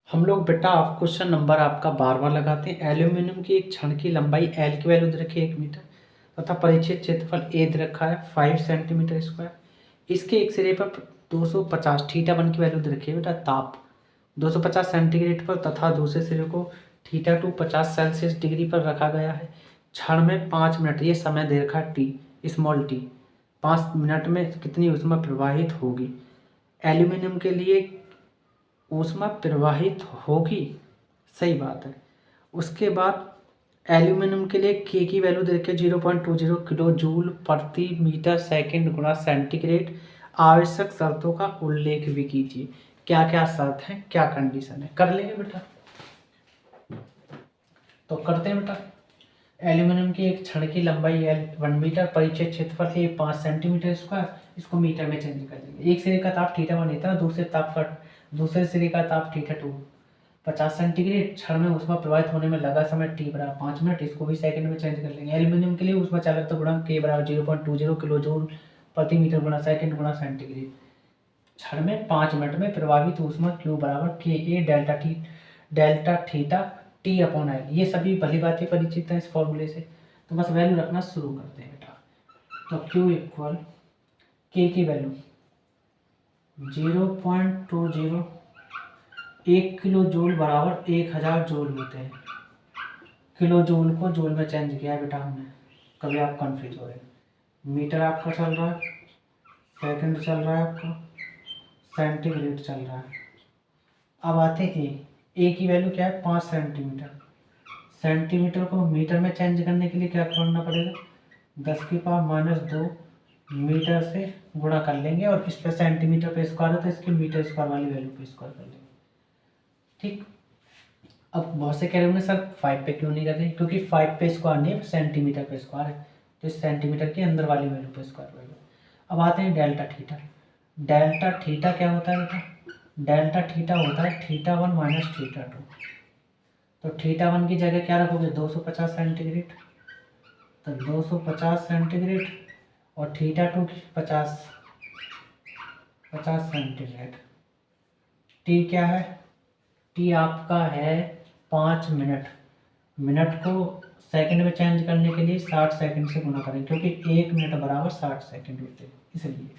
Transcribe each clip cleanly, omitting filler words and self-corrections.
हम लोग बेटा आप क्वेश्चन नंबर आपका बार लगाते हैं। एल्यूमिनियम की एक छड़ की लंबाई एल की वैल्यू दे रखी है 1 मीटर तथा परिचित क्षेत्रफल ए दे रखा है 5 सेंटीमीटर स्क्वायर। इसके एक सिरे पर 250 थीटा वन की वैल्यू दे रखी है बेटा। ताप 250 सेंटीग्रेड पर तथा दूसरे सिरे को थीटा टू 50 सेल्सियस डिग्री पर रखा गया है। क्षण में 5 मिनट ये समय दे रखा है टी, स्मॉल टी। 5 मिनट में कितनी ऊष्मा प्रवाहित होगी। एल्यूमिनियम के लिए ऊष्मा प्रवाहित होगी, सही बात है। उसके बाद एल्यूमिनियम के लिए के की वैल्यू दे रखी है 0.20 किलो जूल प्रति मीटर सेकंड गुणा सेंटीग्रेड। आवश्यक शर्तों का उल्लेख भी कीजिए। क्या क्या शर्त है, क्या कंडीशन है, कर लेंगे बेटा। तो करते हैं बेटा। एल्यूमिनियम की एक छड़ की लंबाई एल 1 मीटर, परिचय क्षेत्रफल ए 5 सेंटीमीटर स्क्वायर। इसको मीटर में चेंज कर देंगे। एक सिरे का ताप थीटा वन लेता है, दूसरे सिरे का ताप थीटा टू 50 सेंटीग्रेड। क्षण में ऊष्मा प्रवाहित होने में लगा समय टी बराबर 5 मिनट। इसको भी सेकंड में चेंज कर लेंगे। एल्यूमिनियम के लिए ऊष्मा चालकता गुणांक के बराबर 0.20 किलो जूल प्रति मीटर गुणा सेकंड गुणा सेंटीग्रेड। क्षण में 5 मिनट में प्रभावित ऊष्मा क्यू बराबर K A delta theta T upon L. ये सभी भली बातें परिचित हैं इस फॉर्मूले से, तो बस वैल्यू रखना शुरू करते हैं बेटा। तो क्यू इक्वल के की वैल्यू 0.20 1 किलो जूल बराबर 1000 जूल होते हैं। किलो जूल को जूल में चेंज किया है बेटा हमने, कभी आप कंफ्यूज हो रहे हैं। मीटर आपका चल रहा है, सेकंड चल रहा है आपका, सेंटीग्रेड चल रहा है। अब आते हैं ए की वैल्यू क्या है 5 सेंटीमीटर। सेंटीमीटर को मीटर में चेंज करने के लिए क्या करना पड़ेगा, 10⁻²⁻2 मीटर से गुणा कर लेंगे और इस पर सेंटीमीटर पे स्क्वायर है तो इसकी मीटर स्क्वायर वाली वैल्यू पे स्क्वायर कर लेंगे। ठीक। अब बहुत से कह रहे होंगे सर 5 पे क्यों नहीं कर रहे, क्योंकि 5 पे स्क्वायर नहीं सेंटीमीटर पे स्क्वायर है, तो इस सेंटीमीटर के अंदर वाली वैल्यू पे स्क्वायर कर लो। अब आते हैं डेल्टा थीटा। डेल्टा थीटा क्या होता है बेटा, डेल्टा थीटा होता है theta one minus theta two. तो थीटा वन की जगह क्या रखोगे 250 सेंटीग्रेड, तो 250 सेंटीग्रेड और थीटा टू की 50 सेंटीग्रेड। टी क्या है, टी आपका है 5 मिनट। मिनट को सेकंड में चेंज करने के लिए 60 सेकंड से गुणा करें, क्योंकि 1 मिनट बराबर 60 सेकंड होते हैं इसलिए।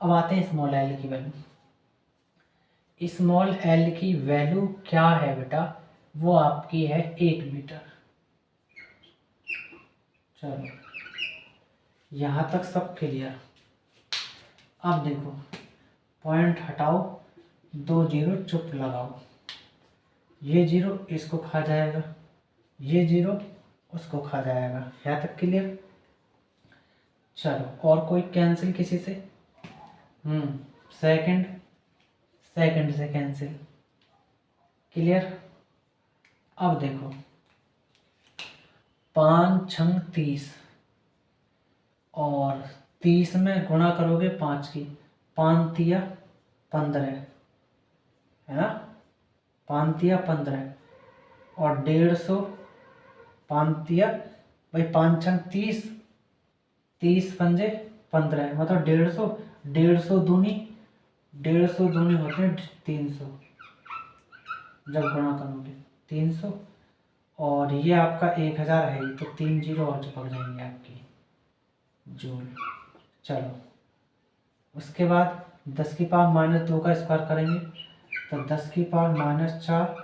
अब आते हैं स्मॉल एल की वैल्यू। स्मॉल एल की वैल्यू क्या है बेटा, वो आपकी है 1 मीटर। चलो यहाँ तक सब क्लियर। अब देखो पॉइंट हटाओ, 2 जीरो चुप लगाओ। ये जीरो इसको खा जाएगा, ये जीरो उसको खा जाएगा। यहाँ तक क्लियर। चलो और कोई कैंसिल किसी से, सेकंड से कैंसिल। क्लियर। अब देखो 5 छंग 30 और 30 में गुणा करोगे 5 की, 5 तिया 15 है ना, 5 तिया 15 और 150, 5 तिया भाई 5 छंग 30, 30 पंजे 15 मतलब 150, 150 दूनी, 150 दूनी होते हैं 300 जब गुणा करोगे 300। और ये आपका 1000 है, तो 3 जीरो और चिपक जाएंगे आपकी जूल। चलो उसके बाद 10⁻−2 का स्क्वायर करेंगे तो 10⁻−4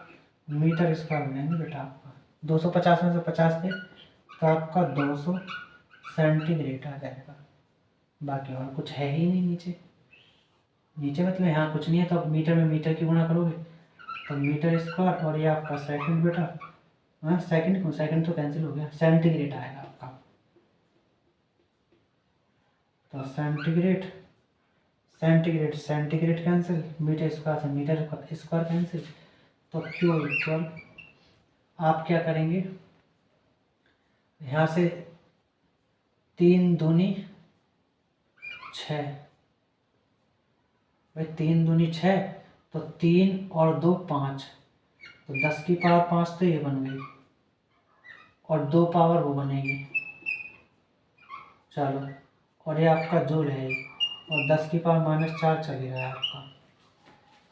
मीटर स्क्वायर बनेंगे बेटा आपका। 250 में से 50 गए तो आपका 200 सेंटीग्रेड आ जाएगा। बाकी और कुछ है ही नहीं नीचे, मतलब यहाँ कुछ नहीं है। तो अब मीटर में मीटर की गुणा करोगे तो मीटर स्क्वायर और ये आपका सेकंड बेटा, हाँ सेकंड क्यों, सेकंड तो कैंसिल हो गया, सेंटीग्रेड आएगा आपका। तो सेंटीग्रेड कैंसिल, मीटर स्क्वायर से मीटर स्क्वायर कैंसिल। तो क्यू इक्वल आप क्या करेंगे, यहाँ से 3 दूनी 6 भाई, 3 दूनी 6 तो 3 और 2 5, तो 10⁻5 तो ये बन गई और 2 पावर वो बनेगी। चलो और ये आपका जूल है और 10⁻4 चलेगा आपका।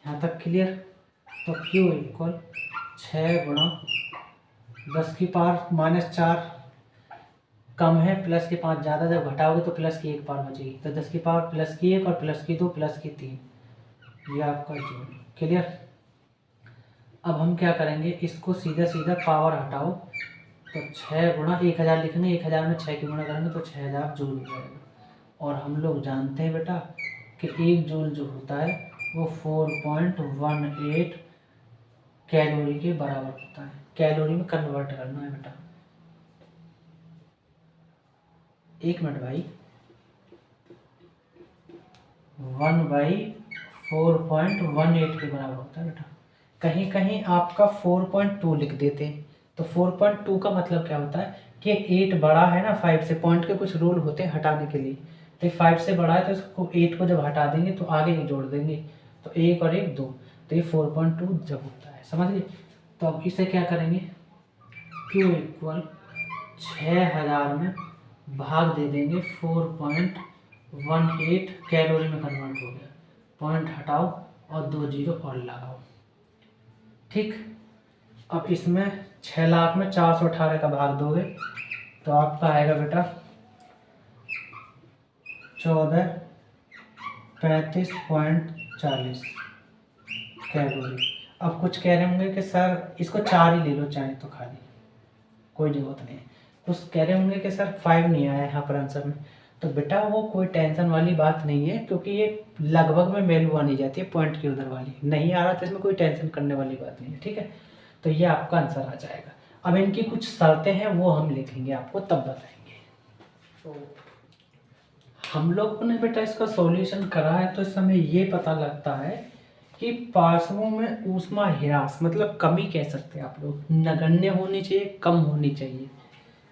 यहाँ तक क्लियर। तो Q इक्वल 6 गुणा 10 की पावर -4 कम है, प्लस की 5 ज़्यादा, जब घटाओगे तो प्लस की 1 पावर बचेगी, तो 10 की पावर प्लस की 1 और प्लस की 2 प्लस की 3, ये आपका जूल। क्लियर। अब हम क्या करेंगे, इसको सीधा सीधा पावर हटाओ, तो 6 गुणा 1000 लिखेंगे, 1000 में 6 की गुणा करेंगे तो 6000 जूल हो जाएगा। और हम लोग जानते हैं बेटा कि 1 जूल जो होता है वो 4.18 कैलोरी के बराबर होता है। कैलोरी में कन्वर्ट करना है बेटा। 1 मिनट भाई, 1/4.18 के बराबर होता है बेटा। कहीं कहीं आपका 4.2 लिख देते हैं, तो 4.2 का मतलब क्या होता है कि 8 बड़ा है ना 5 से, पॉइंट के कुछ रूल होते हैं हटाने के लिए, तो 5 से बड़ा है तो इसको 8 को जब हटा देंगे तो आगे ही जोड़ देंगे, तो 1 और 1 2, तो ये 4.2 जब होता है, समझ गए। तो अब इसे क्या करेंगे, Q इक्वल 6000 में भाग दे देंगे 4.18 कैलोरी में कन्वर्ट हो गया, पॉइंट हटाओ और 2 जीरो और लगाओ। ठीक। अब इसमें 6 लाख में 418 का भाग दोगे तो आपका आएगा बेटा 1435.40 कैलोरी। अब कुछ कह रहे होंगे कि सर इसको 4 ही ले लो चाहे तो, खाली कोई ज़रूरत नहीं है। कुछ कह रहे होंगे कि सर 5 नहीं आया यहाँ पर आंसर में, तो बेटा वो कोई टेंशन वाली बात नहीं है, क्योंकि ये लगभग में वैल्यू आनी जाती है पॉइंट की उधर वाली, नहीं आ रहा तो इसमें कोई टेंशन करने वाली बात नहीं है। ठीक है, तो ये आपका आंसर आ जाएगा। अब इनकी कुछ शर्तें हैं वो हम लिखेंगे, आपको तब बताएंगे। तो हम लोगों ने बेटा इसका सॉल्यूशन करा है, तो इस समय ये पता लगता है कि पार्श्वों में ऊष्मा ह्रास मतलब कमी कह सकते हैं आप लोग, नगण्य होनी चाहिए, कम होनी चाहिए।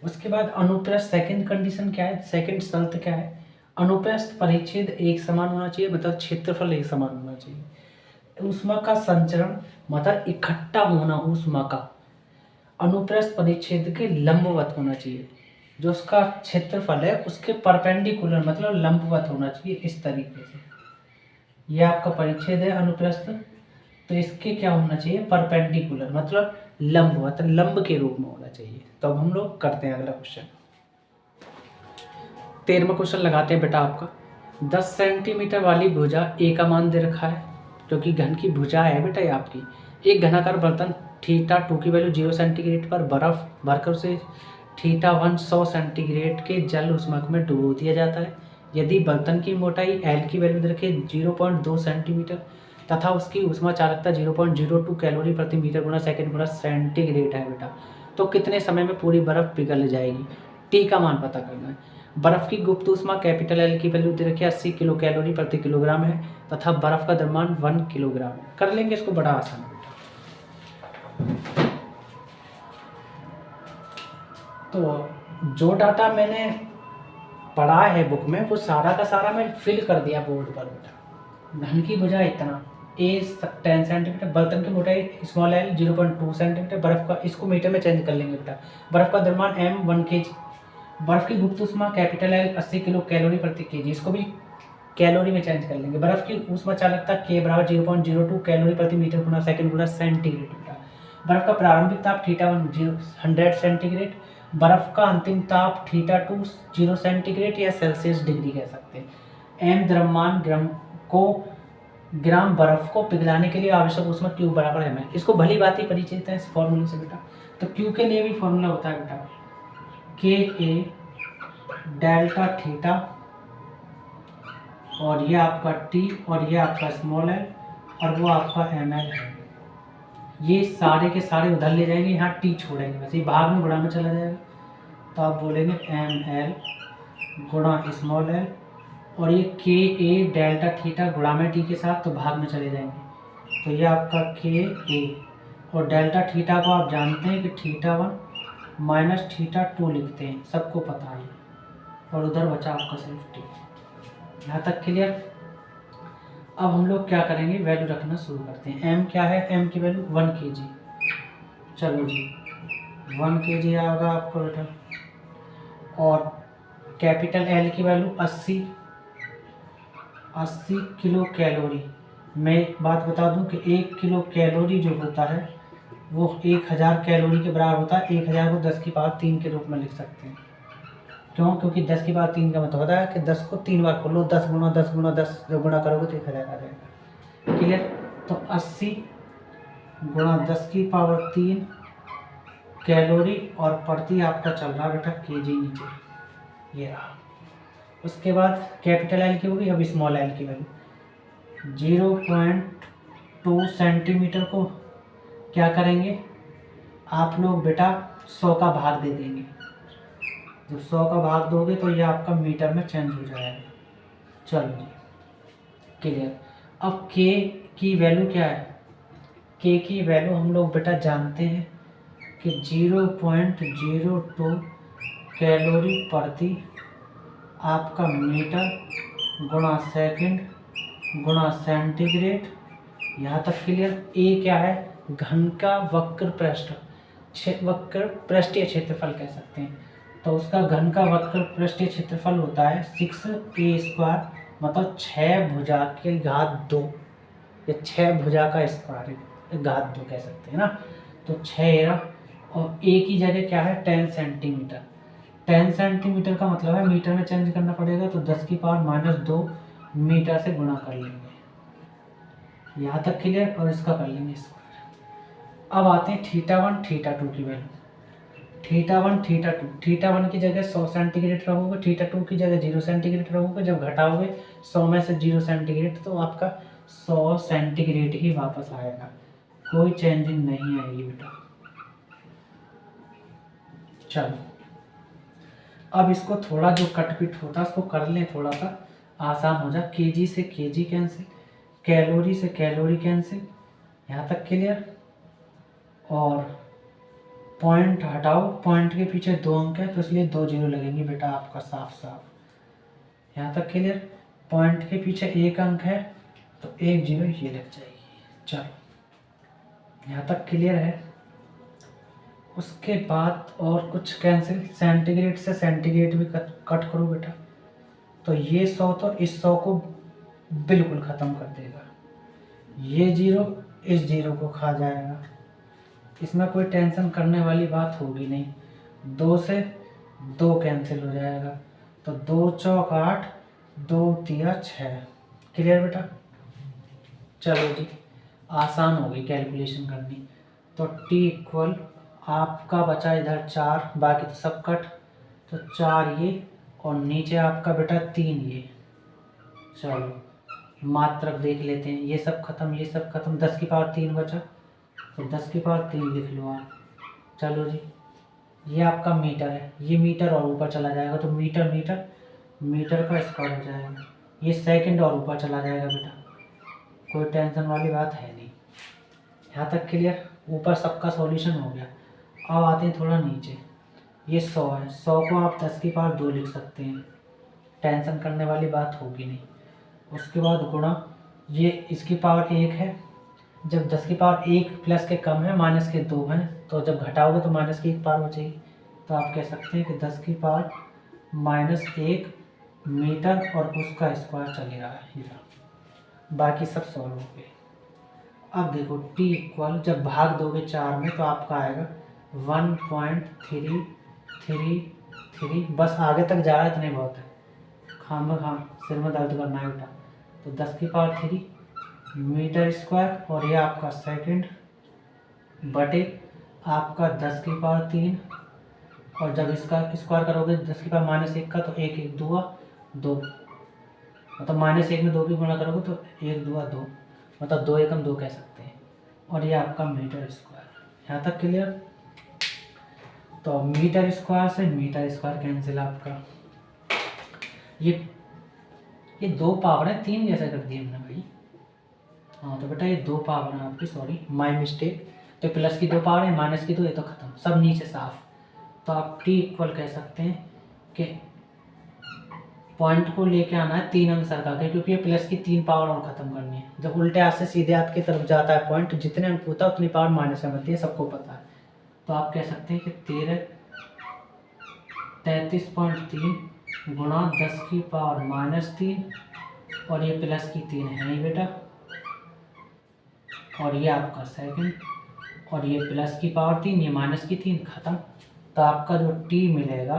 उसके बाद अनुप्रस्थ सेकंड कंडीशन क्या है, सेकंड शर्त क्या है, अनुप्रस्थ परिच्छेद एक समान होना चाहिए, मतलब क्षेत्रफल एक समान होना चाहिए। ऊष्मा का संचरण मतलब इकट्ठा होना ऊष्मा का अनुप्रस्थ परिच्छेद के लंबवत होना चाहिए, जो उसका क्षेत्रफल है उसके परपेंडिकुलर मतलब लंबवत होना चाहिए, इस तरीके से। यह आपका परिच्छेद है अनुप्रस्थ, तो इसके क्या होना चाहिए, परपेंडिकुलर मतलब लंबवत, लंब के रूप में होना चाहिए। तो अब हम लोग करते हैं अगला क्वेश्चन। 13वां क्वेश्चन लगाते हैं बेटा आपका। 10 सेंटीमीटर वाली भुजा ए का मान दे रखा है, क्योंकि घन की भुजा है बेटा ये आपकी। एक घनाकार बर्तन θ2 की वैल्यू 0 सेंटीग्रेड पर बर्फ भरकर उसे θ1 100 सेंटीग्रेड के जल उष्माक में डुबो दिया जाता है। यदि बर्तन की मोटाई L की वैल्यू दे रखे 0.2 सेंटीमीटर तथा उसकी उष्मा चालकता 0.02 कैलोरी प्रति मीटर गुणा सेकंड गुणा सेंटीग्रेड है बेटा, तो कितने समय में पूरी बर्फ पिघल जाएगी। टी का मान पता करना है। बर्फ की गुप्त उष्मा कैपिटल L की वैल्यू दे रखी है 80 किलो कैलोरी प्रति किलोग्राम है तथा बर्फ का द्रव्यमान 1 किलोग्राम है। कर लेंगे इसको, बड़ा आसान है बेटा। तो जो डाटा मैंने पढ़ा है बुक में वो सारा का सारा मैं फिल कर दिया बोर्ड पर बेटा। घन की भुजा इतना, ए 10 सेंटीमीटर, बर्तन की मोटाई स्मॉल एल 0.2 सेंटीमीटर, बर्फ का इसको मीटर में चेंज कर लेंगे बेटा। बर्फ का द्रव्यमान एम 1 kg, बर्फ की गुप्त उष्मा कैपिटल एल 80 किलो कैलोरी प्रति केजी, इसको भी कैलोरी में चेंज कर लेंगे। बर्फ की उष्मा चालकता के बराबर 0.02 कैलोरी प्रति मीटर गुना सेकंड गुना सेंटीग्रेड बेटा। बर्फ का प्रारंभिक ताप θ1 100 सेंटीग्रेड, बर्फ का अंतिम ताप θ2 0 सेंटीग्रेड या सेल्सियस डिग्री कह सकते हैं। एम द्रव्यमान ग्राम बर्फ को पिघलाने के लिए आवश्यक उष्मा Q बराबर है ml। इसको भली बात ही परिचित है इस फॉर्मूले से बेटा। तो Q के लिए भी फॉर्मूला होता है बेटा KA डेल्टा थीटा, और ये आपका T और ये आपका स्मॉल l और वो आपका ml है। ये सारे के सारे उधर ले जाएंगे, यहाँ T छोड़ेंगे, वैसे ही भाग में गुणा में चला जाएगा, तो आप बोलेंगे ml गुणा स्मॉल l और ये KA डेल्टा थीटा गुणा में T के साथ, तो भाग में चले जाएंगे, तो ये आपका KA और डेल्टा थीटा को आप जानते हैं कि θ1 माइनस θ2 लिखते हैं, सबको पता है, और उधर बचा आपका सिर्फ T। यहाँ तक क्लियर। अब हम लोग क्या करेंगे, वैल्यू रखना शुरू करते हैं। m क्या है, m की वैल्यू 1 kg, चलो जी 1 kg आएगा आपको बेटा, और कैपिटल L की वैल्यू 80 किलो कैलोरी मैं एक बात बता दूं कि 1 किलो कैलोरी जो होता है वो 1000 कैलोरी के बराबर होता है। 1000 को 10 की पावर 3 के रूप में लिख सकते हैं। क्यों? क्योंकि 10 की पावर 3 का मतलब होता है कि 10 को 3 बार खोलो, 10 गुणा 10 गुणा 10 जब गुणा करोगे तो 1000 आ जाएगा। क्लियर? तो 80 गुणा 10 की पावर 3 कैलोरी और प्रति आपका चल रहा बेटा केजी नीचे, ये रहा। उसके बाद कैपिटल एल की होगी, अब स्मॉल एल की वैल्यू 0.2 सेंटीमीटर को क्या करेंगे आप लोग बेटा 100 का भाग दे देंगे। जब 100 का भाग दोगे तो ये आपका मीटर में चेंज हो जाएगा। चलो जी, क्लियर। अब के की वैल्यू क्या है? के की वैल्यू हम लोग बेटा जानते हैं कि 0.02 कैलोरी प्रति आपका मीटर गुणा सेकंड गुणा सेंटीग्रेड। यहाँ तक क्लियर। ए क्या है? घन का वक्र पृष्ठ, वक्र पृष्ठीय क्षेत्रफल कह सकते हैं। तो उसका घन का वक्र पृष्ठीय क्षेत्रफल होता है 6a², मतलब 6 भुजा के घात 2, या 6 भुजा का स्क्वायर घात 2 कह सकते हैं ना। तो 6 और ए की जगह क्या है 10 सेंटीमीटर। 10 सेंटीमीटर का मतलब है मीटर में चेंज करना पड़ेगा, तो 10 की पावर -2 मीटर से गुणा कर लेंगे। यहाँ तक क्लियर। और इसका कर लेंगे स्क्वायर। अब आते हैं θ1 θ2 की वैल्यू। θ1 θ2, θ1 की जगह 100 सेंटीग्रेड रखोगे, θ2 की जगह 0 सेंटीग्रेड रखोगे। जब घटाओगे 100 में से 0 सेंटीग्रेड तो आपका 100 सेंटीग्रेड ही वापस आएगा, कोई चेंजिंग नहीं आएगी बेटा। चलो अब इसको थोड़ा जो कटपिट होता है उसको कर लें, थोड़ा सा आसान हो जाए। केजी से केजी कैंसिल, कैलोरी से कैलोरी कैंसिल, यहाँ तक क्लियर। और पॉइंट हटाओ, पॉइंट के पीछे 2 अंक है तो इसलिए 2 जीरो लगेंगे बेटा आपका साफ साफ। यहाँ तक क्लियर। पॉइंट के पीछे 1 अंक है तो 1 जीरो ये लग जाएगी। चलो यहाँ तक क्लियर है। उसके बाद और कुछ कैंसिल, सेंटीग्रेड से सेंटीग्रेड भी कट करो बेटा। तो ये 100 तो इस 100 को बिल्कुल ख़त्म कर देगा। ये 0 इस 0 को खा जाएगा। इसमें कोई टेंशन करने वाली बात होगी नहीं। 2 से 2 कैंसिल हो जाएगा, तो 2 चौक 8, 2 तिया 6। क्लियर बेटा? चलो जी, आसान हो गई कैलकुलेशन करनी। तो t इक्वल आपका बचा इधर 4, बाकी तो सब कट, तो 4 ये और नीचे आपका बेटा 3 ये। चलो मात्रक देख लेते हैं। ये सब खत्म, ये सब खत्म, 10 की पावर 3 बचा, तो 10 की पावर 3 लिख लो आप। चलो जी, ये आपका मीटर है, ये मीटर और ऊपर चला जाएगा तो मीटर मीटर मीटर का स्क्वायर हो जाएगा। ये सेकंड और ऊपर चला जाएगा बेटा, कोई टेंशन वाली बात है नहीं। यहाँ तक क्लियर। ऊपर सबका सॉल्यूशन हो गया। अब आते हैं थोड़ा नीचे। ये 100 है, 100 को आप 10 की पावर 2 लिख सकते हैं, टेंशन करने वाली बात होगी नहीं। उसके बाद गुणा, ये इसकी पावर 1 है। जब 10 की पावर 1 प्लस के कम है, माइनस के 2 हैं, तो जब घटाओगे तो माइनस की 1 पावर बचेगी। तो आप कह सकते हैं कि 10 की पावर -1 मीटर और उसका स्क्वायर चलेगा। ये बाकी सब सॉल्व हो गए। अब देखो t इक्वल, जब भाग दोगे 4 में तो आपका आएगा 1.333। बस आगे तक जा रहा है, इतने बहुत है, खाम सिर में दर्द करना है बेटा। तो 10 की पावर 3 मीटर स्क्वायर, और ये आपका सेकंड बटे आपका 10 की पावर 3, और जब इसका स्क्वायर करोगे 10 की पावर -1 का, तो 1 1 2 2, मतलब -1 में 2 की गुणा करोगे तो 1 2 2, मतलब 2 एकम 2 कह सकते हैं। और ये आपका मीटर स्क्वायर। यहाँ तक क्लियर। तो मीटर स्क्वायर से मीटर स्क्वायर कैंसिल आपका। ये 2 पावर है, 3 कैसे कर दिए हमने भाई? हाँ तो बेटा ये 2 पावर है आपकी, सॉरी माय मिस्टेक। तो प्लस की 2 पावर है, माइनस की 2, ये तो खत्म, सब नीचे साफ। तो आप t इक्वल कह सकते हैं कि पॉइंट को लेके आना है 3 अंक सरका के, क्योंकि ये प्लस की 3 पावर और खत्म करनी है। जब उल्टे हाथ से सीधे हाथ की तरफ जाता है पॉइंट, जितने अंक होता है उतनी पावर माइनस में बनती है, सबको पता है। तो आप कह सकते हैं कि 33.3 गुणा 10 की पावर -3, और ये प्लस की 3 है नहीं बेटा, और ये आपका सेकंड, और ये प्लस की पावर 3, ये माइनस की 3, ख़त्म। तो आपका जो टी मिलेगा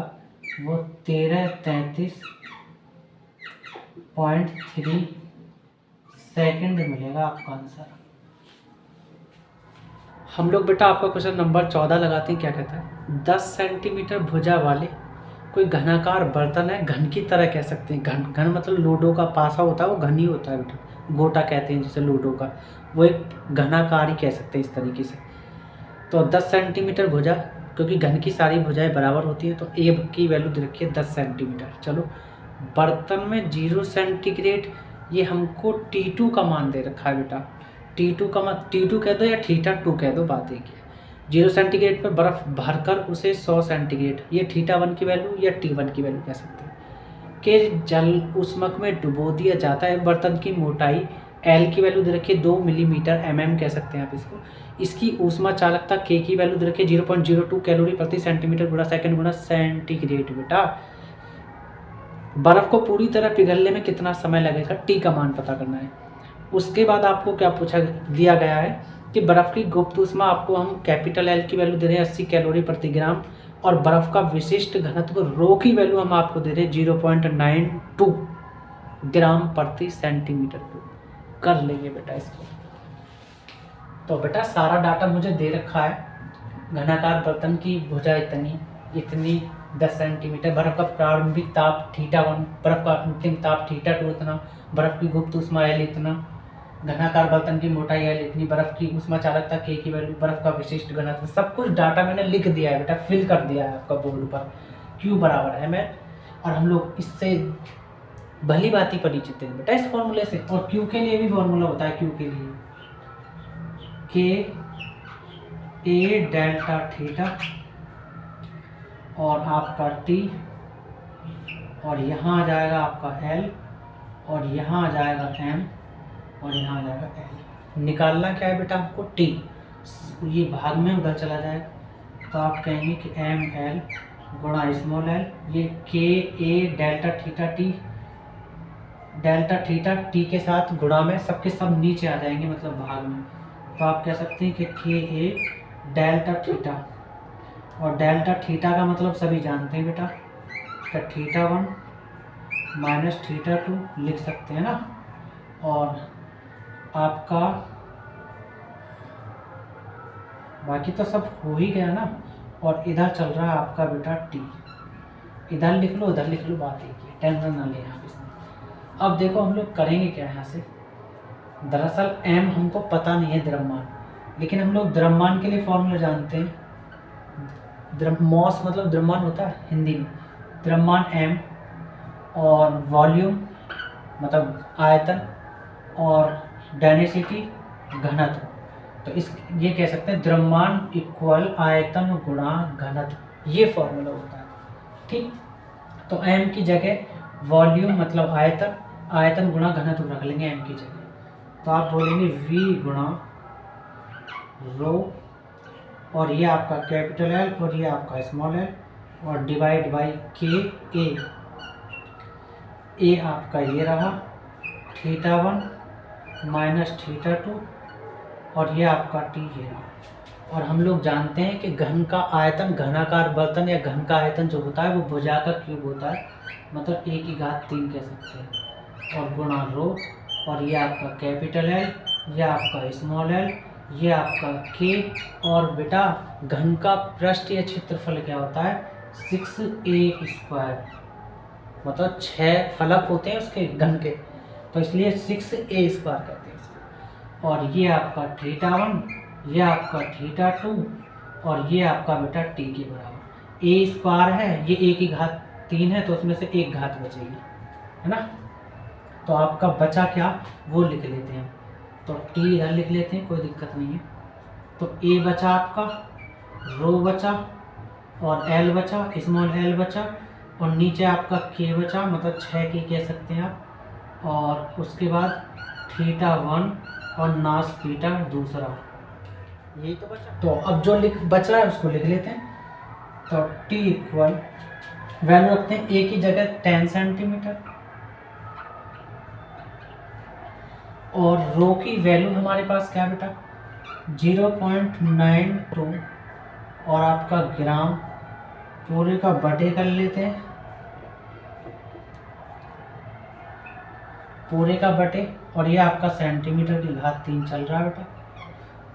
वो 1333.3 सेकंड मिलेगा आपका आंसर। हम लोग बेटा आपका क्वेश्चन नंबर 14 लगाते हैं। क्या कहता है, 10 सेंटीमीटर भुजा वाले कोई घनाकार बर्तन है, घन की तरह कह सकते हैं। घन घन मतलब लूडो का पासा होता है, वो घन ही होता है बेटा, गोटा कहते हैं जैसे लूडो का, वो एक घनाकार ही कह सकते हैं इस तरीके से। तो 10 सेंटीमीटर भुजा, क्योंकि घन की सारी भुजाएं बराबर होती हैं, तो ए की वैल्यू दे रखी है 10 सेंटीमीटर। चलो, बर्तन में 0 सेंटीग्रेड, ये हमको T2 का मान दे रखा है बेटा। T2 का मान, T2 कह दो या θ2 कह दो, बात एक है। 0 सेंटीग्रेड पर बर्फ़ भरकर उसे 100 सेंटीग्रेड, ये θ1 की वैल्यू या T1 की वैल्यू कह सकते हैं, कि जल ऊष्मक में डुबो दिया जाता है। बर्तन की मोटाई L की वैल्यू दे रखी है 2 मिलीमीटर, mm कह सकते हैं आप इसको। इसकी ऊष्मा चालकता K की वैल्यू दे रखी है 0.02 कैलोरी प्रति सेंटीमीटर गुणा सेकंड गुणा सेंटीग्रेड। बेटा बर्फ़ को पूरी तरह पिघलने में कितना समय लगेगा, T का मान पता करना है। उसके बाद आपको क्या पूछा दिया गया है कि बर्फ़ की गुप्त ऊष्मा आपको हम कैपिटल L की वैल्यू दे रहे हैं 80 कैलोरी प्रति ग्राम, और बर्फ़ का विशिष्ट घनत्व रो की वैल्यू हम आपको दे रहे हैं 0.92 ग्राम प्रति सेंटीमीटर क्यूब। कर लेंगे बेटा इसको। तो बेटा सारा डाटा मुझे दे रखा है, घनाकार बर्तन की भुजा इतनी 10 सेंटीमीटर, बर्फ़ का प्रारंभिक ताप θ1, बर्फ़ का अंतिम ताप θ2 इतना, बर्फ़ की गुप्त ऊष्मा L इतना, घनाकार बर्तन की मोटाई L इतनी, बर्फ़ की ऊष्मा चालकता K की वैल्यू, बर्फ़ का विशिष्ट घनत्व, सब कुछ डाटा मैंने लिख दिया है बेटा, फिल कर दिया है आपका बोर्ड पर। Q बराबर है मैं, और हम लोग इससे भली भांति परिचित हैं बेटा इस फॉर्मूले से। और Q के लिए भी फॉर्मूला होता है, Q के लिए K A डेल्टा थीटा, और आपका T, और यहाँ आ जाएगा आपका L, और यहाँ आ जाएगा M, और यहाँ आ जाएगा L। निकालना क्या है बेटा आपको, T, ये भाग में उधर चला जाएगा, तो आप कहेंगे कि ML गुणा स्मॉल l, ये KA delta theta T, delta theta T के साथ गुणा में सबके सब नीचे आ जाएंगे, मतलब भाग में। तो आप कह सकते हैं कि KA डेल्टा थीटा, और डेल्टा थीटा का मतलब सभी जानते हैं बेटा, तो θ1 माइनस θ2 लिख सकते हैं ना। और आपका बाकी तो सब हो ही गया ना। और इधर चल रहा है आपका बेटा T, इधर लिख लो उधर लिख लो, बात एक ही, टेंशन ना लें आप इसमें। अब देखो हम लोग करेंगे क्या यहाँ से, दरअसल M हमको पता नहीं है द्रव्यमान, लेकिन हम लोग द्रव्यमान के लिए फॉर्मूला जानते हैं। मॉस मतलब द्रव्यमान होता है हिंदी में, द्रव्यमान M, और वॉल्यूम मतलब आयतन, और डेंसिटी घनत्व। तो इस ये कह सकते हैं द्रव्यमान इक्वल आयतन गुणा घनत्व, ये फॉर्मूला होता है, ठीक। तो M की जगह वॉल्यूम मतलब आयतन, आयतन गुणा घनत्व रख लेंगे M की जगह। तो आप बोलेंगे V गुणा रो, और ये आपका कैपिटल L और ये आपका स्मॉल l, और डिवाइड बाई KA, A आपका ये रहा θ1 माइनस θ2, और ये आपका T ये रहा। और हम लोग जानते हैं कि घन का आयतन, घनाकार बर्तन या घन का आयतन जो होता है वो भुजा का क्यूब होता है, मतलब A की घात 3 कह सकते हैं, और गुणा रो, और ये आपका कैपिटल L, ये आपका स्मॉल l, ये आपका K, और बेटा घन का पृष्ठ या क्षेत्रफल क्या होता है, 6a², मतलब 6 फलक होते हैं उसके घन के, तो इसलिए 6a² कहते हैं इसको। और ये आपका θ1, ये आपका θ2, और ये आपका बेटा T के बराबर। a² है, ये A की घात 3 है, तो उसमें से एक घात बचेगी, है ना। तो आपका बचा क्या वो लिख लेते हैं, तो T इधर लिख लेते हैं, कोई दिक्कत नहीं है। तो A बचा आपका, रो बचा, और L बचा, स्मॉल l बचा, और नीचे आपका K बचा, मतलब 6K कह सकते हैं आप, और उसके बाद θ1 और नास थीटा दूसरा, यही तो बचा। तो अब जो बच रहा है उसको लिख लेते हैं। तो T इक्वल वैल्यू रखते हैं A की जगह 10 सेंटीमीटर, और रो की वैल्यू हमारे पास क्या है बेटा 0.92 और आपका ग्राम पूरे का बटे कर लेते हैं, पूरे का बटे, और ये आपका सेंटीमीटर की घात 3 चल रहा है बेटा।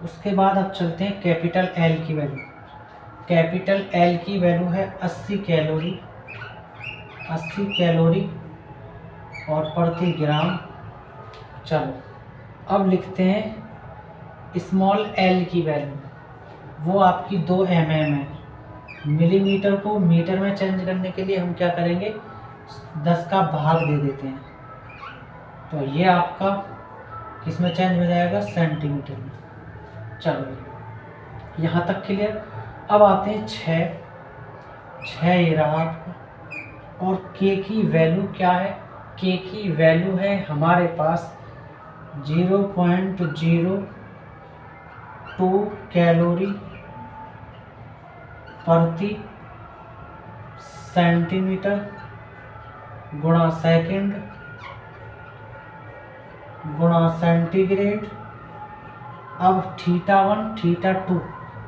उसके बाद अब चलते हैं कैपिटल एल की वैल्यू। कैपिटल एल की वैल्यू है 80 कैलोरी, 80 कैलोरी और प्रति ग्राम। चलो अब लिखते हैं स्मॉल एल की वैल्यू, वो आपकी 2 mm है। मिलीमीटर को मीटर में चेंज करने के लिए हम क्या करेंगे 10 का भाग दे देते हैं, तो ये आपका किस में चेंज हो जाएगा सेंटीमीटर में। चलो यहाँ तक क्लियर। अब आते हैं 6 ये रहा आपका। और के की वैल्यू क्या है, के की वैल्यू है हमारे पास 0.02 कैलोरी प्रति सेंटीमीटर गुणा सेकंड गुणा सेंटीग्रेड। अब θ1 θ2,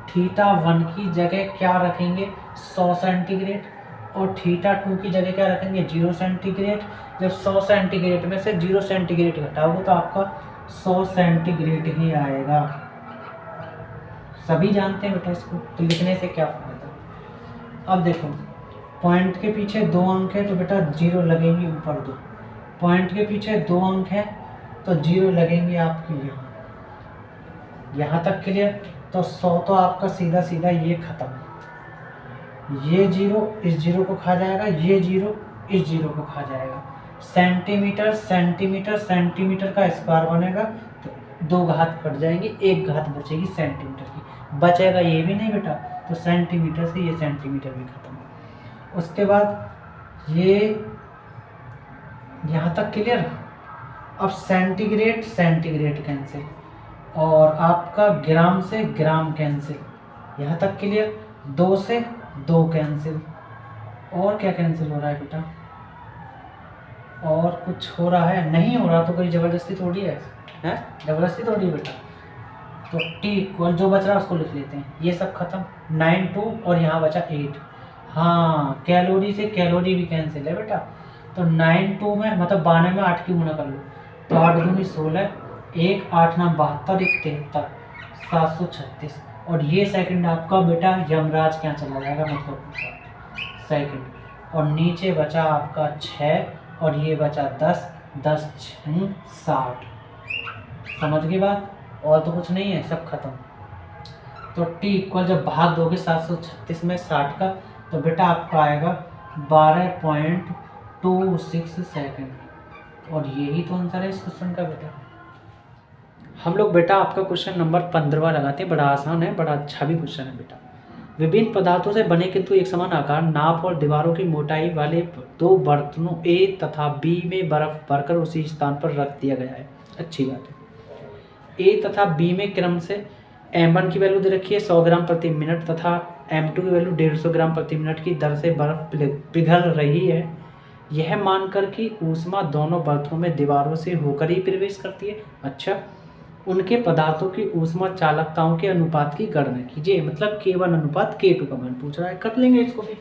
θ1 की जगह क्या रखेंगे 100 सेंटीग्रेड और θ2 की जगह क्या रखेंगे 0 सेंटीग्रेड। जब 100 सेंटीग्रेड में से 0 सेंटीग्रेड घटाओगे तो आपका 100 सेंटीग्रेड ही आएगा। सभी जानते हैं बेटा इसको, तो लिखने से क्या फायदा। अब देखो पॉइंट के पीछे 2 अंक है तो बेटा 0 लगेंगे ऊपर 2, पॉइंट के पीछे 2 अंक है तो 0 लगेंगे आपके यहाँ तक क्लियर। तो 100 तो आपका सीधा सीधा ये खत्म, ये 0 इस 0 को खा जाएगा, ये 0 इस 0 को खा जाएगा। सेंटीमीटर सेंटीमीटर सेंटीमीटर का स्क्वायर बनेगा तो 2 घात कट जाएंगी, 1 घात बचेगी सेंटीमीटर की, बचेगा ये भी नहीं बेटा, तो सेंटीमीटर से ये सेंटीमीटर भी खत्म। उसके बाद ये यहाँ तक क्लियर। अब सेंटीग्रेड सेंटीग्रेड कैंसिल और आपका ग्राम से ग्राम कैंसिल, यहाँ तक क्लियर। 2 से 2 कैंसिल, और क्या कैंसिल हो रहा है बेटा, और कुछ हो रहा है नहीं हो रहा, तो कोई ज़बरदस्ती थोड़ी है, ज़बरदस्ती थोड़ी बेटा। तो टी इक्वल जो बच रहा है उसको लिख लेते हैं, ये सब खत्म। 92 और यहाँ बचा 8। हाँ कैलोरी से कैलोरी भी कैंसिल है बेटा, तो 92 में मतलब 92 में 8 की गुणा कर लो, तो 8 दूनी 16, 1 8 9 72, 1 73, 736। और ये सेकंड आपका बेटा यमराज क्या चला जाएगा मतलब सेकंड। और नीचे बचा आपका 6 और ये बचा 10, 10 6 60। समझ गई बात, और तो कुछ नहीं है, सब खत्म। तो टी इक्वल जब भाग दोगे 736 में 60 का, तो बेटा आपका आएगा 12.26 सेकंड। और यही तो आंसर है इस क्वेश्चन का बेटा। हम लोग बेटा आपका क्वेश्चन नंबर 15वां लगाते हैं, बड़ा आसान है, बड़ा अच्छा भी क्वेश्चन है बेटा। विभिन्न पदार्थों से बने किंतु एक समान आकार, नाप और दीवारों की मोटाई वाले 2 बर्तनों ए तथा बी में बर्फ भरकर उसी स्थान पर रख दिया गया है। अच्छी बात है। ए तथा बी में क्रम से m1 की वैल्यू दे रखी है 100 ग्राम प्रति मिनट तथा m2 की वैल्यू 150 ग्राम प्रति मिनट की दर से बर्फ पिघल रही है। यह मानकर कि ऊष्मा दोनों बर्तनों में दीवारों से होकर ही प्रवेश करती है। अच्छा, उनके पदार्थों की ऊष्मा चालकताओं के अनुपात की गणना कीजिए। मतलब K1 अनुपात K2 का मान पूछ रहा है, कर लेंगे इसको भी।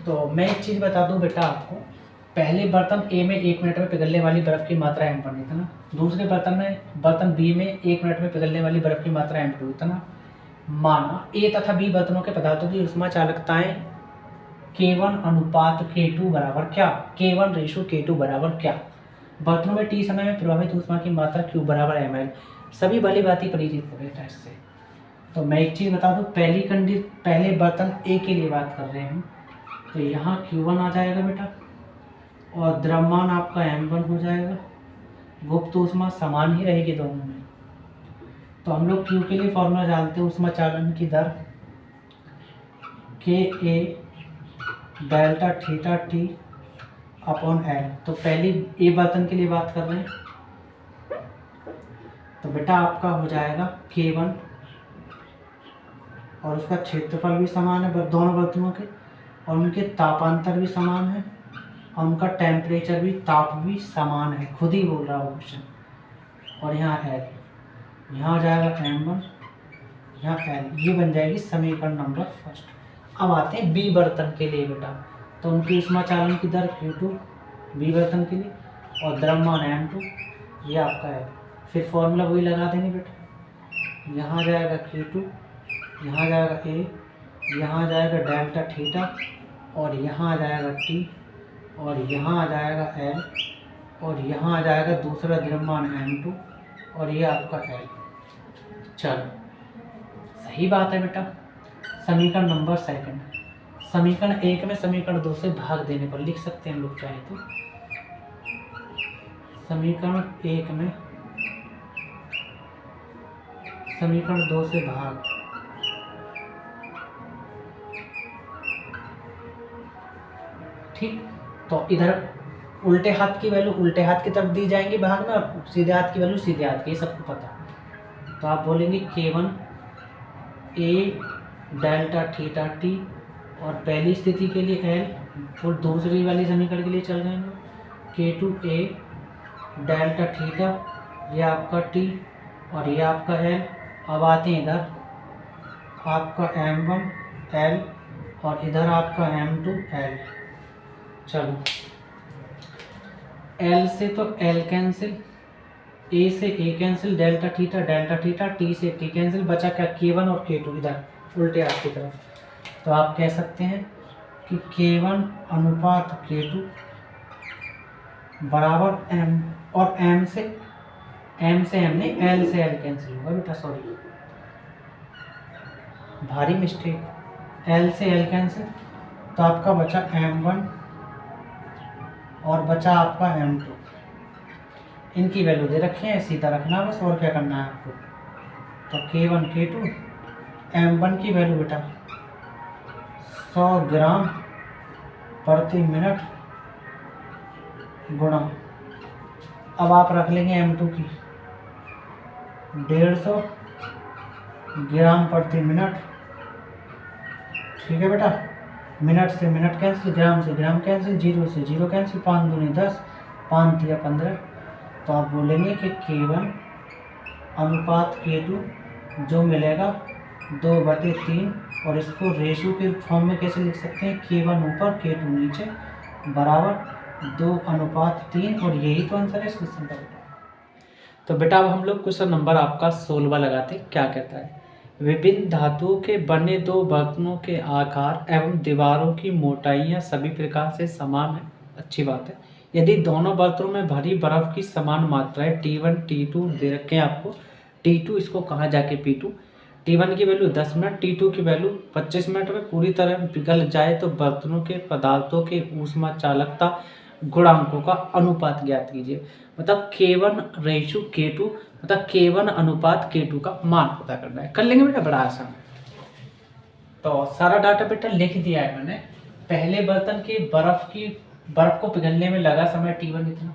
तो मैं एक चीज़ बता दूं बेटा आपको, पहले बर्तन ए में 1 मिनट में पिघलने वाली बर्फ़ की मात्रा m1 इतना, दूसरे बर्तन बी में 1 मिनट में पिघलने वाली बर्फ़ की मात्रा m2 इतना। माना ए तथा बी बर्तनों के पदार्थों की ऊष्मा चालकताएं K1 अनुपात K2 बराबर क्या, K1 रेशो K2 बराबर क्या। बर्तनों में टी समय में प्रभावित ऊष्मा की मात्रा Q बराबर ml। सभी भली भांति परिचित हो बेटा इससे। तो मैं एक चीज़ बता दूं, पहले बर्तन ए के लिए बात कर रहे हैं, तो यहाँ Q1 आ जाएगा बेटा और द्रव्यमान आपका m1 हो जाएगा। गुप्त ऊष्मा समान ही रहेगी दोनों में। तो हम लोग Q के लिए फॉर्मूला जानते हैं, ऊष्मा चालन की दर KA delta theta T upon L। तो पहली ए बर्तन के लिए बात कर रहे हैं, तो बेटा आपका हो जाएगा K1 और उसका क्षेत्रफल भी समान है दोनों बर्तनों के, और उनके तापांतर भी समान है, और उनका टेम्परेचर भी, ताप भी समान है, खुद ही बोल रहा हूँ क्वेश्चन। और यहाँ एल, यहाँ आ जाएगा M1, यहाँ एल, ये बन जाएगी समीकरण नंबर फर्स्ट। अब आते हैं बी बर्तन के लिए बेटा। तो उनकी ऊष्मा चालन की दर Q2 बी बर्तन के लिए, और द्रव्यमान M2, ये आपका है। फिर फॉर्मूला वही लगा देंगे बेटा, यहाँ जाएगा Q2, यहाँ जाएगा A, यहाँ जाएगा डेल्टा थीटा, और यहाँ आ जाएगा T, और यहाँ आ जाएगा L, और यहाँ आ जाएगा दूसरा द्रव्यमान M2, और ये आपका L। चलो सही बात है बेटा। समीकरण नंबर सेकंड, समीकरण 1 में समीकरण 2 से भाग देने पर लिख सकते हैं हम लोग चाहे तो। समीकरण 1 में समीकरण 2 से भाग, ठीक। तो इधर उल्टे हाथ की वैल्यू उल्टे हाथ की तरफ दी जाएंगी भाग में, और सीधे हाथ की वैल्यू सीधे हाथ की, ये सबको पता है। तो आप बोलेंगे K1 A delta theta T, और पहली स्थिति के लिए L, और दूसरी वाली समीकरण के लिए चल जाएंगे K2 A डेल्टा थीटा, ये आपका T, और ये आपका L। अब आते हैं इधर आपका M1 L, और इधर आपका M2 L। चलो L से तो L कैंसिल, A से A cancel, delta theta T से T कैंसिल, बचा क्या K1 और K2 इधर उल्टे हाथ की तरफ। तो आप कह सकते हैं कि K1 अनुपात K2 बराबर M, और M से M नहीं, L से L कैंसिल होगा बेटा, सॉरी भारी मिस्टेक, L से L कैंसिल। तो आपका बचा M1 और बचा आपका M2। इनकी वैल्यू दे रखे हैं, सीधा रखना बस, और क्या करना है आपको। तो K1 K2, M1 की वैल्यू बेटा 100 ग्राम प्रति मिनट गुणा, अब आप रख लेंगे M2 की 150 ग्राम प्रति मिनट, ठीक है बेटा। मिनट से मिनट कैंसिल, ग्राम से ग्राम कैंसिल, 0 से 0 कैंसिल, 5 दूनी 10, 5 तिया 15। तो आप बोलेंगे कि K1 अनुपात K2 जो मिलेगा 2/3, और इसको रेशो के फॉर्म में कैसे लिख सकते हैं, K1 ऊपर K2 नीचे बराबर 2:3, और यही तो आंसर है इस क्वेश्चन का बेटा। तो बेटा अब हम लोग क्वेश्चन नंबर आपका 16 लगाते, क्या कहता है, विभिन्न धातुओं के बने 2 बर्तनों के आकार एवं दीवारों की मोटाइयां सभी प्रकार से समान है। अच्छी बात है। यदि दोनों बर्तनों में भरी बर्फ की समान मात्रा है, T1 T2 दे रखे हैं आपको, T2 इसको कहाँ जाके P2, T1 की वैल्यू 10 मिनट, T2 की वैल्यू 25 मिनट में पूरी तरह पिघल जाए तो बर्तनों के पदार्थों के ऊष्मा चालकता गुणांकों का अनुपात ज्ञात कीजिए। मतलब K1 रेशो K2, मतलब K1 अनुपात K2 का मान पता करना है। कर लेंगे बेटा, बड़ा आसान है। तो सारा डाटा बेटा लिख दिया है मैंने। पहले बर्तन की बर्फ को पिघलने में लगा समय T1 इतना,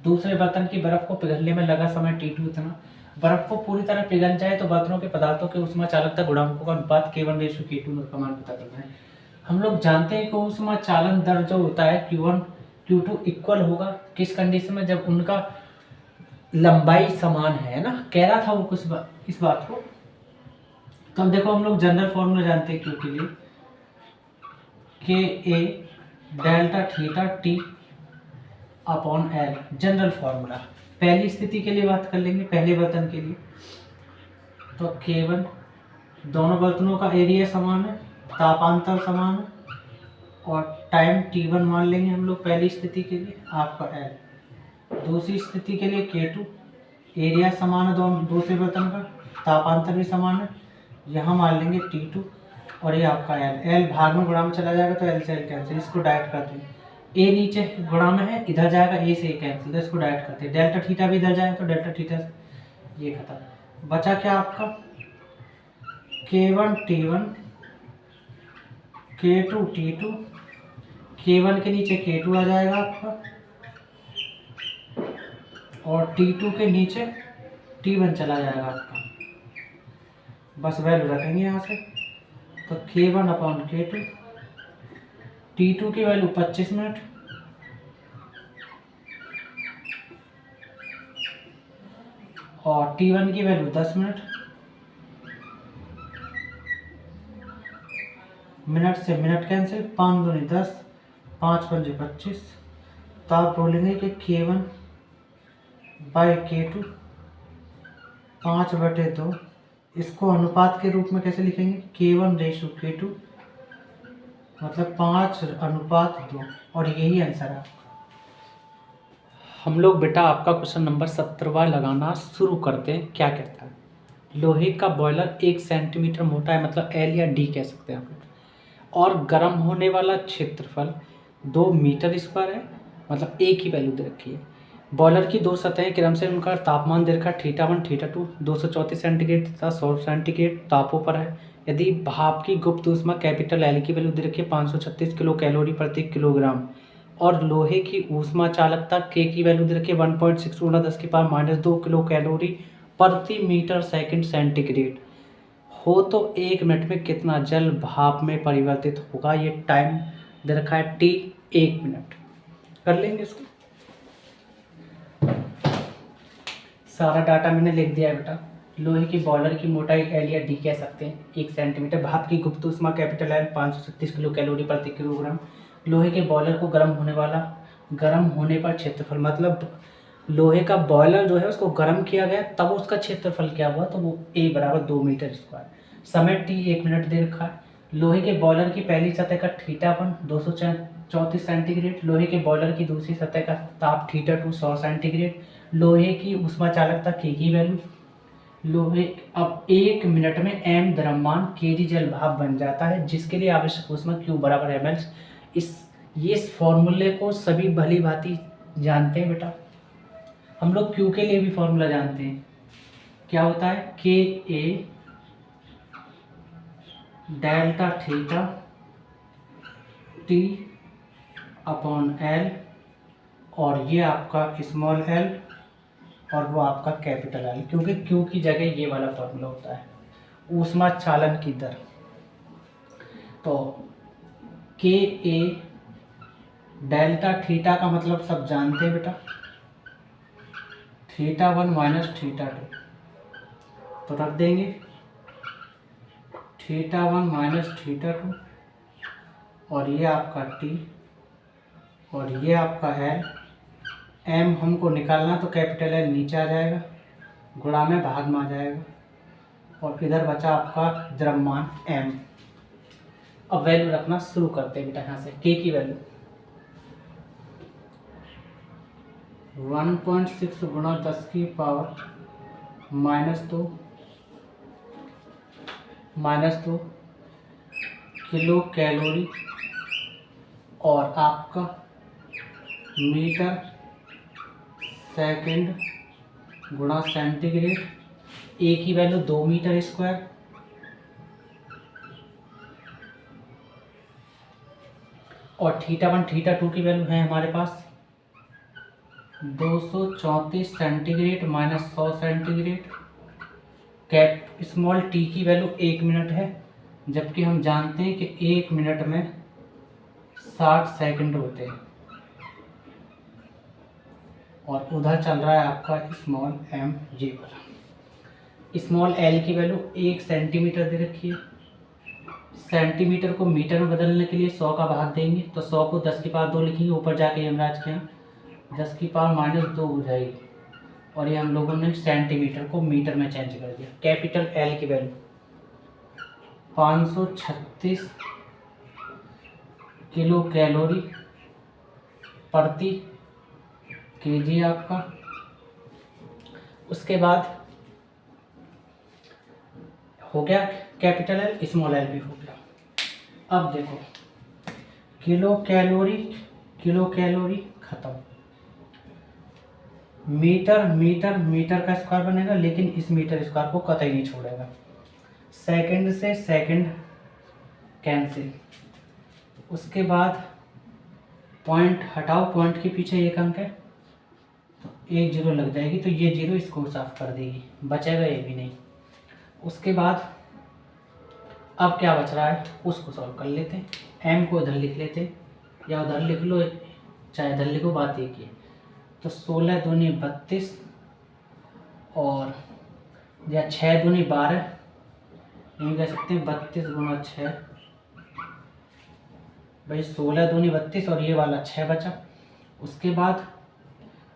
दूसरे बर्तन की बर्फ को पिघलने में लगा समय T2 इतना। बर्फ को पूरी तरह पिघल जाए तो बर्तनों के पदार्थों के ऊष्मा चालकता गुणांकों का अनुपात K1 रेशो K2 का मान पता करना है। हम लोग जानते हैं कि ऊष्मा चालन दर जो होता है Q1 Q2 इक्वल होगा किस कंडीशन में, जब उनका लंबाई समान है ना, कह रहा था वो कुछ इस बात को। तो अब देखो हम लोग जनरल फॉर्मूला जानते हैं Q के लिए, K A delta theta T upon L, general formula. पहली स्थिति के लिए बात कर लेंगे, पहले बर्तन के लिए। तो K1 दोनों बर्तनों का एरिया समान है, तापांतर समान है, और टाइम T1 मान लेंगे हम लोग पहली स्थिति के लिए, आपका L। दूसरी स्थिति के लिए K2 एरिया समान है दोनों दूसरे बर्तन का, तापांतर भी समान है, यहाँ मान लेंगे T2, और ये आपका L भाग में गुणा में चला जाएगा तो L से L कैंसिल, इसको डायरेक्ट करते हैं। A नीचे गुणा में है, इधर जाएगा A से A कैंसिल, तो इसको डायरेक्ट करते हैं। डेल्टा थीटा भी इधर जाएगा तो डेल्टा थीटा ये खत्म। बचा क्या आपका K1 T1 K2 T2, K1 के नीचे K2 आ जाएगा आपका, और T2 के नीचे T1 चला जाएगा आपका। बस वैल्यू रखेंगे यहाँ से, तो K1 अपॉन K2, T2 की वैल्यू 25 मिनट, और T1 की वैल्यू 10 मिनट, मिनट से मिनट कैंसिल, 5 दूनी 10, 5 पंजे 25। तो आप बोलेंगे कि K1 बाई K2 5/2। इसको अनुपात के रूप में कैसे लिखेंगे? K1/K2 मतलब 5:2, और यही आंसर है। हम लोग बेटा आपका क्वेश्चन नंबर 17वां लगाना शुरू करते हैं। क्या कहता है? लोहे का बॉयलर 1 सेंटीमीटर मोटा है, मतलब L या D कह सकते हैं आप लोग, और गर्म होने वाला क्षेत्रफल 2 मीटर स्क्वायर है, मतलब एक ही वैल्यू दे रखी है। बॉयलर की 2 सतहें क्रमशः उनका तापमान दे रखा है θ1 θ2 234 सेंटीग्रेड तथा 100 सेंटीग्रेड तापों पर है। यदि भाप की गुप्त ऊष्मा कैपिटल L की वैल्यू दे रखी है 536 किलो कैलोरी प्रति किलोग्राम, और लोहे की ऊष्मा चालकता K की वैल्यू दे रखी है 1.6 × 10⁻² किलो कैलोरी प्रति मीटर सेकंड सेंटीग्रेड हो, तो 1 मिनट में कितना जल भाप में परिवर्तित होगा? ये टाइम दे रखा है T 1 मिनट। कर लेंगे इसको। सारा डाटा मैंने लिख दिया है बेटा। लोहे की बॉयलर की मोटाई L या D कह सकते हैं 1 सेंटीमीटर, भाप की गुप्त ऊष्मा कैपिटल L 536 किलो कैलोरी प्रति किलोग्राम, लोहे के बॉयलर को गर्म होने पर क्षेत्रफल, मतलब लोहे का बॉयलर जो है उसको गर्म किया गया तब उसका क्षेत्रफल क्या हुआ, तो वो A बराबर 2 मीटर स्क्वायर। समय T 1 मिनट दे रखा है। लोहे के बॉयलर की पहली सतह का θ1 234 सेंटीग्रेड, लोहे के बॉयलर की दूसरी सतह का ताप θ2 100 सेंटीग्रेड, लोहे की ऊष्मा चालकता K की वैल्यू, लोहे अब 1 मिनट में m द्रव्यमान kg जल भाप बन जाता है, जिसके लिए आवश्यक ऊष्मा Q बराबर mL। इस फॉर्मूले को सभी भली भांति जानते हैं बेटा। हम लोग Q के लिए भी फॉर्मूला जानते हैं। क्या होता है? KA delta theta T upon L, और ये आपका स्मॉल l और वो आपका कैपिटल L, क्योंकि Q की जगह ये वाला फॉर्मूला होता है, ऊष्मा चालन की दर। तो KA डेल्टा थीटा का मतलब सब जानते हैं बेटा, θ1 माइनस θ2, तो रख देंगे θ1 माइनस θ2, और ये आपका T और ये आपका L। M हमको निकालना, तो कैपिटल L नीचे आ जाएगा, गुणा में भाग में आ जाएगा, और इधर बचा आपका द्रव्यमान M। अब वैल्यू रखना शुरू करते हैं बेटा। यहाँ से K की वैल्यू 1.6 × 10⁻² किलो कैलोरी, और आपका मीटर सेकंड गुणा सेंटीग्रेड, A की वैल्यू 2 मीटर स्क्वायर, और θ1 θ2 की वैल्यू है हमारे पास 234 centigrade minus 100 centigrade. Cap small t की वैल्यू 1 मिनट है, जबकि हम जानते हैं कि 1 मिनट में 60 सेकंड होते हैं, और उधर चल रहा है आपका स्मॉल m ये वाला। स्मॉल l की वैल्यू 1 सेंटीमीटर दे रखी है। सेंटीमीटर को मीटर में बदलने के लिए 100 का भाग देंगे, तो 100 को 10 की पावर 2 लिखेंगे, ऊपर जाके यमराज के यहाँ 10 की पावर -2 हो जाएगी, और ये हम लोगों ने सेंटीमीटर को मीटर में चेंज कर दिया। कैपिटल L की वैल्यू 536 किलो कैलोरी प्रति केजी आपका। उसके बाद हो गया कैपिटल L, स्मॉल l भी हो गया। अब देखो किलो कैलोरी खत्म, मीटर का स्क्वायर बनेगा, लेकिन इस मीटर स्क्वायर को कतई नहीं छोड़ेगा। सेकंड से सेकंड कैंसिल। उसके बाद पॉइंट हटाओ, पॉइंट के पीछे एक अंक है तो एक जीरो लग जाएगी, तो ये जीरो इसको साफ कर देगी, बचेगा ये भी नहीं। उसके बाद अब क्या बच रहा है उसको सॉल्व कर लेते हैं। m को इधर लिख लेते हैं, या उधर लिख लो चाहे इधर लिखो, बात एक ही है। तो 16 दूनी 32, और या 6 दूनी 12, ये कह सकते हैं 32 गुना 6 भाई 16 दूनी 32 और ये वाला 6 बचा। उसके बाद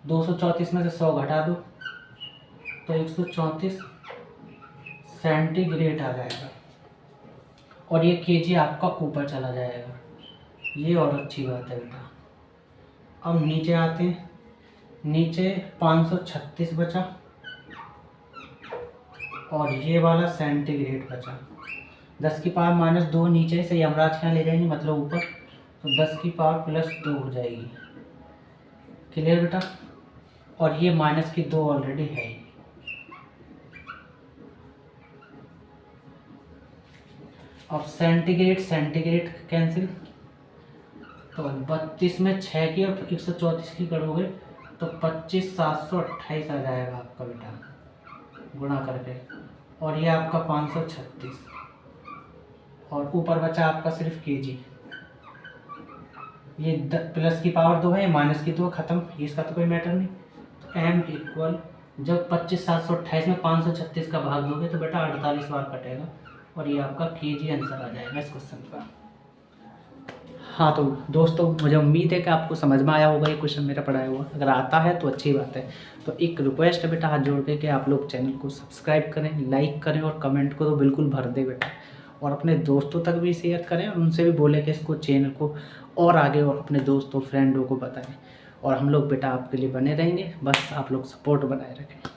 234 में से 100 घटा दो तो 134 सेंटीग्रेड आ जाएगा और ये केजी आपका ऊपर चला जाएगा। ये और अच्छी बात है बेटा। अब नीचे आते हैं, नीचे 536 बचा और ये वाला सेंटीग्रेड बचा। 10 की पावर माइनस 2 नीचे से यमराज के यहाँ ले जाएंगे, मतलब ऊपर, तो 10 की पावर प्लस 2 हो जाएगी। क्लियर बेटा। और ये माइनस की 2 ऑलरेडी है ही। अब सेंटीग्रेड सेंटीग्रेड कैंसिल, तो 32 में 6 की और 134 की करोगे तो 25,728 आ जाएगा आपका बेटा गुणा करके। और ये आपका 536 और ऊपर बचा आपका सिर्फ केजी। ये प्लस की पावर 2 है, माइनस की 2 खत्म, इसका तो कोई मैटर नहीं। तो m इक्वल, जब 25,728 में 536 का भाग दोगे तो बेटा 48 बार कटेगा और ये आपका केजी आंसर आ जाएगा इस क्वेश्चन का। हाँ तो दोस्तों, मुझे उम्मीद है कि आपको समझ में आया होगा ये क्वेश्चन मेरा पढ़ाया हुआ। अगर आता है तो अच्छी बात है। तो एक रिक्वेस्ट है बेटा हाथ जोड़ के कि आप लोग चैनल को सब्सक्राइब करें, लाइक करें और कमेंट को तो बिल्कुल भर दें बेटा। और अपने दोस्तों तक भी शेयर करें और उनसे भी बोलें कि इसको चैनल को और आगे और अपने दोस्तों फ्रेंडों को बताएं। और हम लोग बेटा आपके लिए बने रहेंगे, बस आप लोग सपोर्ट बनाए रखें।